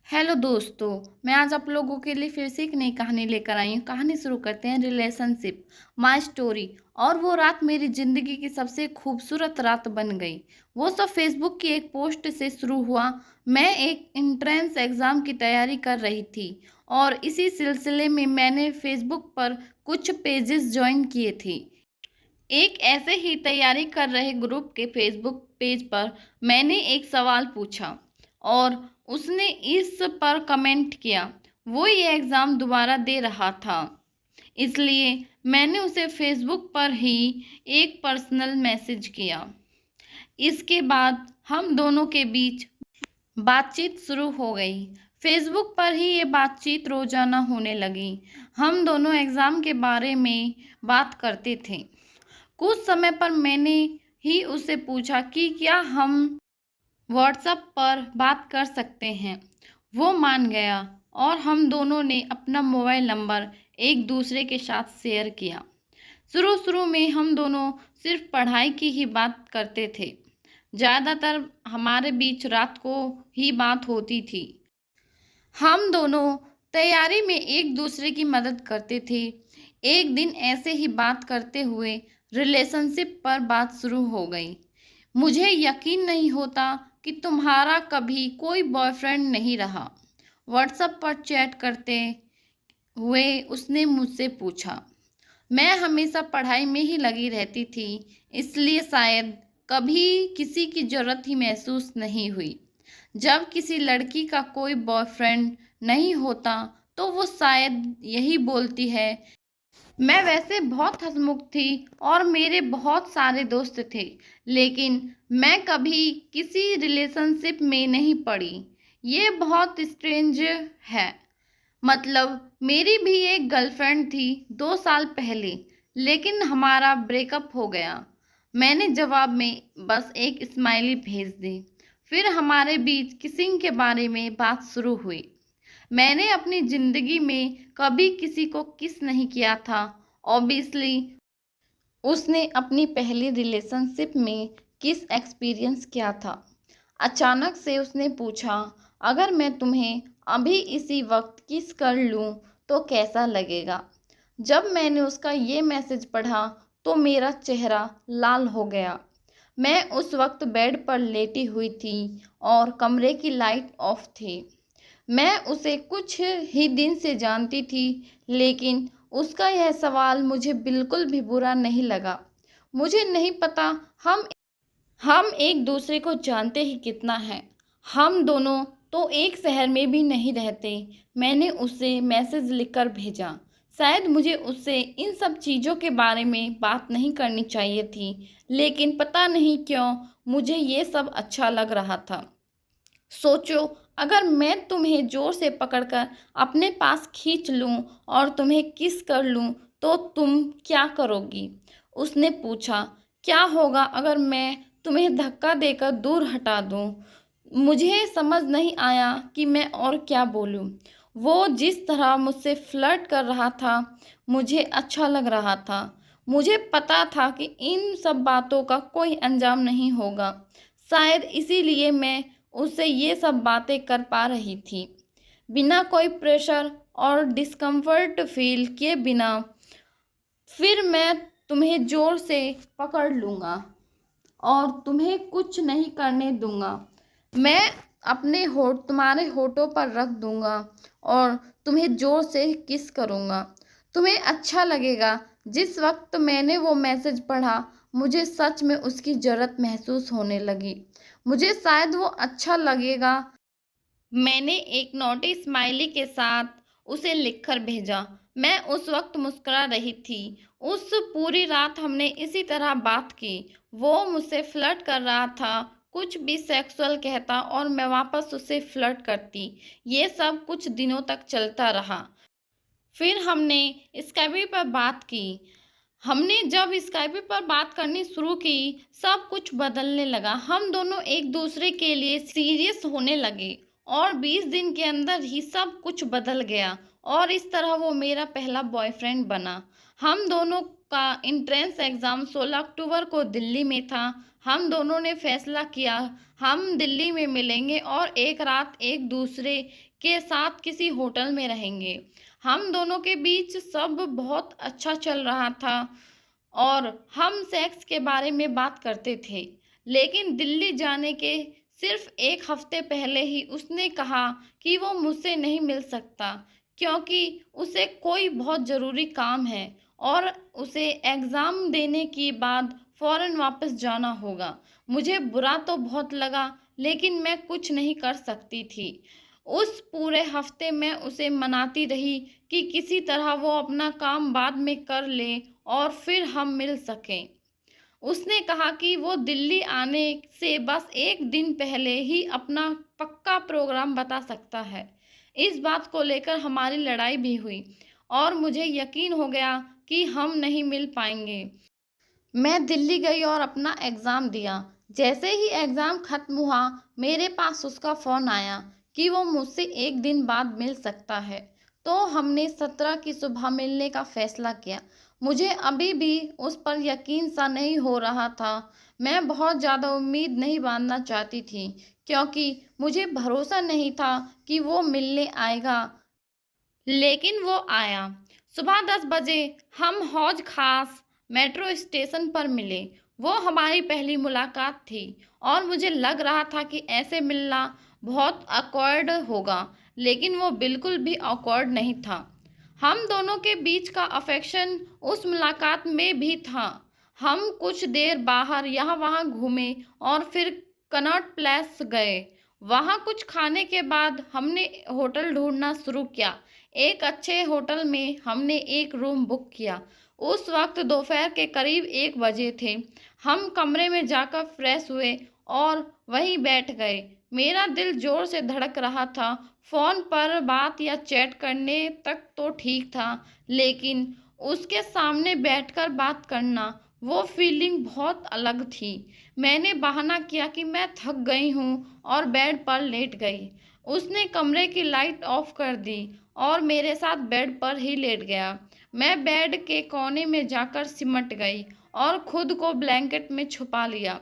Hello दोस्तों। मैं आज आप लोगों के लिए फिर से एक नई कहानी लेकर आई हूँ। कहानी शुरू करते हैं। Relationship my story. और वो रात मेरी ज़िंदगी की सबसे खूबसूरत रात बन गई। वो सब फेसबुक की एक पोस्ट से शुरू हुआ। मैं एक एंट्रेंस एग्ज़ाम की तैयारी कर रही थी और इसी सिलसिले में मैंने फेसबुक पर कुछ पेजेस ज्वाइन किए थे। एक ऐसे ही तैयारी कर रहे ग्रुप के फेसबुक पेज पर मैंने एक सवाल पूछा और उसने इस पर कमेंट किया। वो ये एग्ज़ाम दोबारा दे रहा था, इसलिए मैंने उसे फेसबुक पर ही एक पर्सनल मैसेज किया। इसके बाद हम दोनों के बीच बातचीत शुरू हो गई। फेसबुक पर ही ये बातचीत रोज़ाना होने लगी। हम दोनों एग्ज़ाम के बारे में बात करते थे। कुछ समय पर मैंने ही उससे पूछा कि क्या हम व्हाट्सएप पर बात कर सकते हैं। वो मान गया और हम दोनों ने अपना मोबाइल नंबर एक दूसरे के साथ शेयर किया। शुरू शुरू में हम दोनों सिर्फ पढ़ाई की ही बात करते थे। ज़्यादातर हमारे बीच रात को ही बात होती थी। हम दोनों तैयारी में एक दूसरे की मदद करते थे। एक दिन ऐसे ही बात करते हुए रिलेशनशिप पर बात शुरू हो गई। मुझे यकीन नहीं होता कि तुम्हारा कभी कोई बॉयफ्रेंड नहीं रहा, व्हाट्सएप पर चैट करते हुए उसने मुझसे पूछा। मैं हमेशा पढ़ाई में ही लगी रहती थी, इसलिए शायद कभी किसी की ज़रूरत ही महसूस नहीं हुई। जब किसी लड़की का कोई बॉयफ्रेंड नहीं होता तो वो शायद यही बोलती है। मैं वैसे बहुत हंसमुख थी और मेरे बहुत सारे दोस्त थे, लेकिन मैं कभी किसी रिलेशनशिप में नहीं पड़ी। ये बहुत स्ट्रेंज है। मतलब मेरी भी एक गर्लफ्रेंड थी 2 साल पहले, लेकिन हमारा ब्रेकअप हो गया। मैंने जवाब में बस एक स्माइली भेज दी। फिर हमारे बीच किसिंग के बारे में बात शुरू हुई। मैंने अपनी ज़िंदगी में कभी किसी को किस नहीं किया था। ऑब्वियसली उसने अपनी पहली रिलेशनशिप में किस एक्सपीरियंस किया था। अचानक से उसने पूछा, अगर मैं तुम्हें अभी इसी वक्त किस कर लूँ तो कैसा लगेगा। जब मैंने उसका ये मैसेज पढ़ा तो मेरा चेहरा लाल हो गया। मैं उस वक्त बेड पर लेटी हुई थी और कमरे की लाइट ऑफ थी। मैं उसे कुछ ही दिन से जानती थी, लेकिन उसका यह सवाल मुझे बिल्कुल भी बुरा नहीं लगा। मुझे नहीं पता हम एक दूसरे को जानते ही कितना है। हम दोनों तो एक शहर में भी नहीं रहते। मैंने उसे मैसेज लिखकर भेजा। शायद मुझे उससे इन सब चीज़ों के बारे में बात नहीं करनी चाहिए थी, लेकिन पता नहीं क्यों मुझे ये सब अच्छा लग रहा था। सोचो, अगर मैं तुम्हें जोर से पकड़कर अपने पास खींच लूं और तुम्हें किस कर लूं तो तुम क्या करोगी? उसने पूछा। क्या होगा अगर मैं तुम्हें धक्का देकर दूर हटा दूं? मुझे समझ नहीं आया कि मैं और क्या बोलूं। वो जिस तरह मुझसे फ्लर्ट कर रहा था, मुझे अच्छा लग रहा था। मुझे पता था कि इन सब बातों का कोई अंजाम नहीं होगा। शायद इसीलिए मैं उससे ये सब बातें कर पा रही थी, बिना कोई प्रेशर और डिस्कम्फर्ट फील किए बिना। फिर मैं तुम्हें ज़ोर से पकड़ लूँगा और तुम्हें कुछ नहीं करने दूँगा। मैं अपने होठ तुम्हारे होठों पर रख दूँगा और तुम्हें ज़ोर से किस करूँगा। तुम्हें अच्छा लगेगा। जिस वक्त मैंने वो मैसेज पढ़ा, मुझे सच में उसकी ज़रूरत महसूस होने लगी। मुझे शायद वो अच्छा लगेगा। मैंने एक नोटी स्माइली के साथ उसे लिखकर भेजा। मैं उस वक्त मुस्कुरा रही थी। उस पूरी रात हमने इसी तरह बात की। वो मुझसे फ्लर्ट कर रहा था, कुछ भी सेक्सुअल कहता और मैं वापस उससे फ्लर्ट करती। ये सब कुछ दिनों तक चलता रहा। फिर हमने स्काइप पर बात की। हमने जब स्काइप पर बात करनी शुरू की, सब कुछ बदलने लगा। हम दोनों एक दूसरे के लिए सीरियस होने लगे और 20 दिन के अंदर ही सब कुछ बदल गया और इस तरह वो मेरा पहला बॉयफ्रेंड बना। हम दोनों का एंट्रेंस एग्ज़ाम 16 अक्टूबर को दिल्ली में था। हम दोनों ने फैसला किया हम दिल्ली में मिलेंगे और एक रात एक दूसरे के साथ किसी होटल में रहेंगे। हम दोनों के बीच सब बहुत अच्छा चल रहा था और हम सेक्स के बारे में बात करते थे। लेकिन दिल्ली जाने के सिर्फ एक हफ्ते पहले ही उसने कहा कि वो मुझसे नहीं मिल सकता क्योंकि उसे कोई बहुत ज़रूरी काम है और उसे एग्ज़ाम देने के बाद फ़ौरन वापस जाना होगा। मुझे बुरा तो बहुत लगा लेकिन मैं कुछ नहीं कर सकती थी। उस पूरे हफ्ते मैं उसे मनाती रही कि किसी तरह वो अपना काम बाद में कर ले और फिर हम मिल सकें। उसने कहा कि वो दिल्ली आने से बस एक दिन पहले ही अपना पक्का प्रोग्राम बता सकता है। इस बात को लेकर हमारी लड़ाई भी हुई और मुझे यकीन हो गया कि हम नहीं मिल पाएंगे। मैं दिल्ली गई और अपना एग्ज़ाम दिया। जैसे ही एग्ज़ाम ख़त्म हुआ मेरे पास उसका फ़ोन आया कि वो मुझसे एक दिन बाद मिल सकता है। तो हमने 17 की सुबह मिलने का फ़ैसला किया। मुझे अभी भी उस पर यकीन सा नहीं हो रहा था। मैं बहुत ज़्यादा उम्मीद नहीं बांधना चाहती थी क्योंकि मुझे भरोसा नहीं था कि वो मिलने आएगा। लेकिन वो आया। सुबह 10 बजे हम हौज खास मेट्रो स्टेशन पर मिले। वो हमारी पहली मुलाकात थी और मुझे लग रहा था कि ऐसे मिलना बहुत ऑकवर्ड होगा, लेकिन वो बिल्कुल भी ऑकवर्ड नहीं था। हम दोनों के बीच का अफेक्शन उस मुलाकात में भी था। हम कुछ देर बाहर यहाँ वहाँ घूमे और फिर कनॉट प्लेस गए। वहाँ कुछ खाने के बाद हमने होटल ढूंढना शुरू किया। एक अच्छे होटल में हमने एक रूम बुक किया। उस वक्त दोपहर के करीब 1 बजे थे। हम कमरे में जाकर फ्रेश हुए और वहीं बैठ गए। मेरा दिल जोर से धड़क रहा था। फ़ोन पर बात या चैट करने तक तो ठीक था, लेकिन उसके सामने बैठकर बात करना, वो फीलिंग बहुत अलग थी। मैंने बहाना किया कि मैं थक गई हूँ और बेड पर लेट गई। उसने कमरे की लाइट ऑफ कर दी और मेरे साथ बेड पर ही लेट गया। मैं बेड के कोने में जाकर सिमट गई और खुद को ब्लैंकेट में छुपा लिया।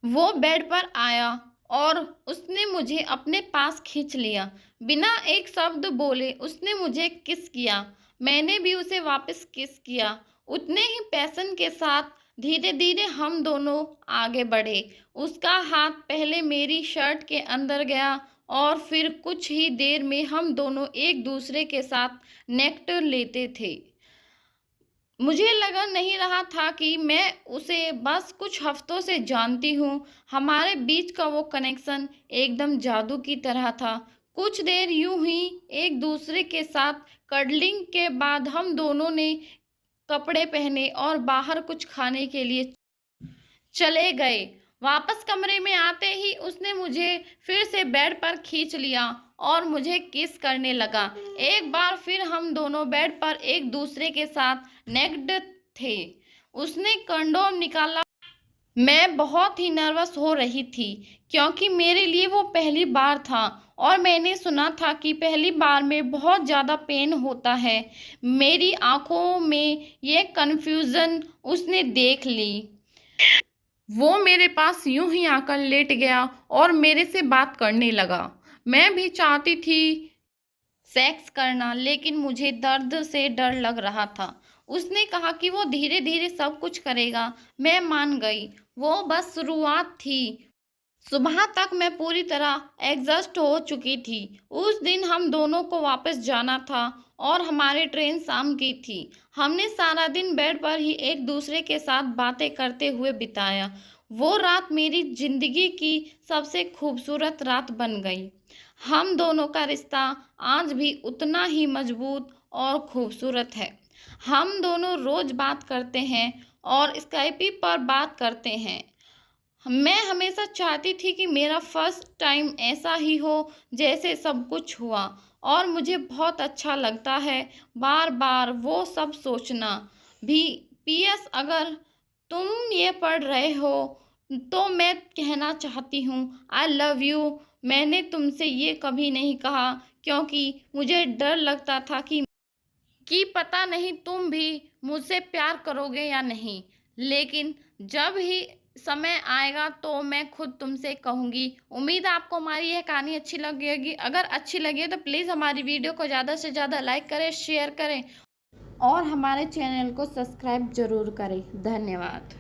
वो बेड पर आया और उसने मुझे अपने पास खींच लिया। बिना एक शब्द बोले उसने मुझे किस किया। मैंने भी उसे वापस किस किया। उतने ही पैशन के साथ धीरे धीरे हम दोनों आगे बढ़े। उसका हाथ पहले मेरी शर्ट के अंदर गया और फिर कुछ ही देर में हम दोनों एक दूसरे के साथ नेक्टर लेते थे। मुझे लगा नहीं रहा था कि मैं उसे बस कुछ हफ्तों से जानती हूँ। हमारे बीच का वो कनेक्शन एकदम जादू की तरह था। कुछ देर यूं ही एक दूसरे के साथ कडलिंग के बाद हम दोनों ने कपड़े पहने और बाहर कुछ खाने के लिए चले गए। वापस कमरे में आते ही उसने मुझे फिर से बेड पर खींच लिया और मुझे किस करने लगा। एक बार फिर हम दोनों बेड पर एक दूसरे के साथ नेक्ड थे। उसने कंडोम निकाला। मैं बहुत ही नर्वस हो रही थी क्योंकि मेरे लिए वो पहली बार था और मैंने सुना था कि पहली बार में बहुत ज़्यादा पेन होता है। मेरी आंखों में ये कन्फ्यूज़न उसने देख ली। वो मेरे पास यूं ही आकर लेट गया और मेरे से बात करने लगा। मैं भी चाहती थी सेक्स करना, लेकिन मुझे दर्द से डर लग रहा था। उसने कहा कि वो धीरे धीरे सब कुछ करेगा। मैं मान गई। वो बस शुरुआत थी। सुबह तक मैं पूरी तरह एग्जॉस्ट हो चुकी थी। उस दिन हम दोनों को वापस जाना था और हमारी ट्रेन शाम की थी। हमने सारा दिन बेड पर ही एक दूसरे के साथ बातें करते हुए बिताया। वो रात मेरी जिंदगी की सबसे खूबसूरत रात बन गई। हम दोनों का रिश्ता आज भी उतना ही मजबूत और खूबसूरत है। हम दोनों रोज बात करते हैं और स्काइपी पर बात करते हैं। मैं हमेशा चाहती थी कि मेरा फर्स्ट टाइम ऐसा ही हो जैसे सब कुछ हुआ और मुझे बहुत अच्छा लगता है बार बार वो सब सोचना भी। पीएस, अगर तुम ये पढ़ रहे हो तो मैं कहना चाहती हूँ आई लव यू। मैंने तुमसे ये कभी नहीं कहा क्योंकि मुझे डर लगता था कि पता नहीं तुम भी मुझसे प्यार करोगे या नहीं, लेकिन जब ही समय आएगा तो मैं खुद तुमसे कहूँगी। उम्मीद है आपको हमारी यह कहानी अच्छी लगेगी। अगर अच्छी लगी है तो प्लीज़ हमारी वीडियो को ज़्यादा से ज़्यादा लाइक करें, शेयर करें और हमारे चैनल को सब्सक्राइब ज़रूर करें। धन्यवाद।